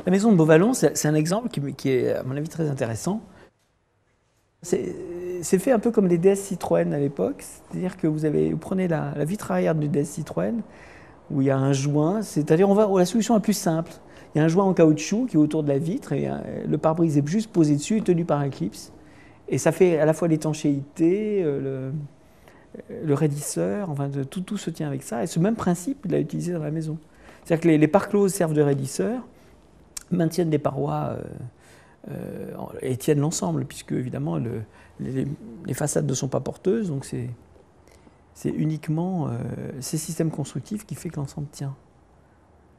La maison de Beauvallon, c'est un exemple qui est, à mon avis, très intéressant. C'est fait un peu comme les DS Citroën à l'époque, c'est-à-dire que vous prenez la vitre arrière du DS Citroën, où il y a un joint, c'est-à-dire la solution la plus simple. Il y a un joint en caoutchouc qui est autour de la vitre, et le pare-brise est juste posé dessus et tenu par un clips. Et ça fait à la fois l'étanchéité, le raidisseur, enfin tout se tient avec ça. Et ce même principe, il l'a utilisé dans la maison. C'est-à-dire que les pare-closes servent de raidisseur, maintiennent les parois et tiennent l'ensemble, puisque évidemment les façades ne sont pas porteuses, donc c'est uniquement ces systèmes constructifs qui fait que l'ensemble tient.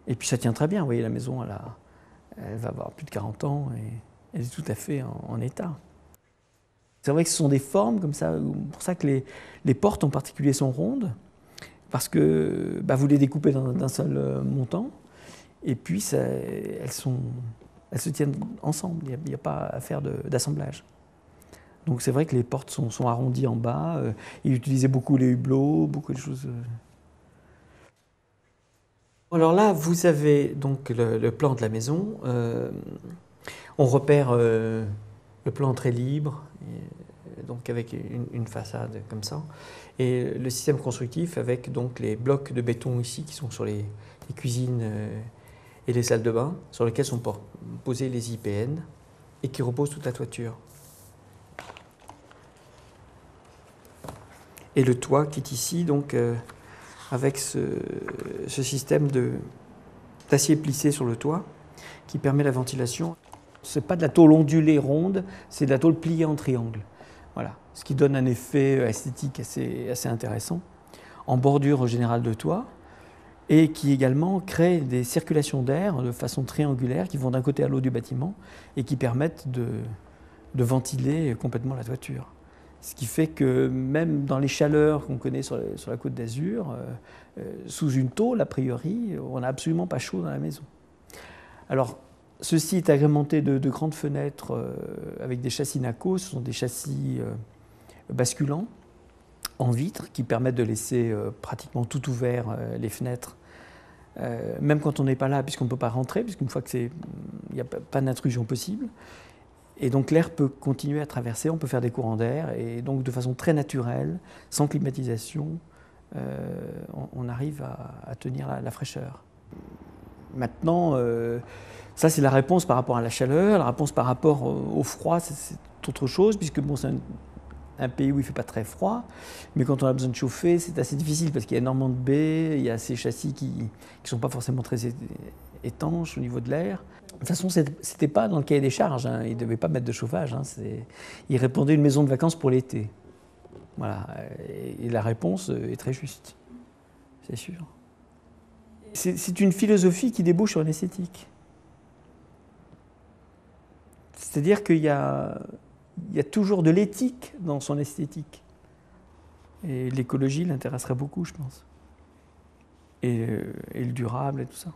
Et puis ça tient très bien, vous voyez, la maison, elle va avoir plus de 40 ans et elle est tout à fait en état. C'est vrai que ce sont des formes comme ça, pour ça que les portes en particulier sont rondes, parce que vous les découpez d'un seul montant, et puis elles se tiennent ensemble, il n'y a pas à faire d'assemblage. Donc c'est vrai que les portes sont arrondies en bas, il utilisait beaucoup les hublots, beaucoup de choses. Alors là, vous avez donc le plan de la maison. On repère le plan très libre, donc avec une façade comme ça, et le système constructif avec donc les blocs de béton ici qui sont sur les cuisines et les salles de bain, sur lesquelles sont posés les IPN et qui reposent toute la toiture. Et le toit qui est ici, donc avec ce système d'acier plissé sur le toit qui permet la ventilation. Ce n'est pas de la tôle ondulée ronde, c'est de la tôle pliée en triangle. Voilà, ce qui donne un effet esthétique assez intéressant, en bordure générale de toit, et qui également crée des circulations d'air de façon triangulaire qui vont d'un côté à l'autre du bâtiment et qui permettent de ventiler complètement la toiture. Ce qui fait que même dans les chaleurs qu'on connaît sur la Côte d'Azur, sous une tôle, a priori, on n'a absolument pas chaud dans la maison. Alors, ceci est agrémenté de grandes fenêtres avec des châssis NACO. Ce sont des châssis basculants en vitre qui permettent de laisser pratiquement tout ouvert les fenêtres, même quand on n'est pas là, puisqu'on ne peut pas rentrer, puisqu'une fois qu'il n'y a pas d'intrusion possible. Et donc l'air peut continuer à traverser, on peut faire des courants d'air, et donc de façon très naturelle, sans climatisation, on arrive à tenir la fraîcheur. Maintenant, ça c'est la réponse par rapport à la chaleur, la réponse par rapport au froid, c'est autre chose, puisque bon, c'est un pays où il ne fait pas très froid, mais quand on a besoin de chauffer, c'est assez difficile, parce qu'il y a énormément de baies, il y a ces châssis qui ne sont pas forcément très étanches au niveau de l'air. De toute façon, ce n'était pas dans le cahier des charges, hein. Il ne devait pas mettre de chauffage. Hein. Il répondait une maison de vacances pour l'été. Voilà. Et la réponse est très juste, c'est sûr. C'est une philosophie qui débouche sur une esthétique. C'est-à-dire qu'il y a toujours de l'éthique dans son esthétique. Et l'écologie l'intéresserait beaucoup, je pense. Et le durable et tout ça.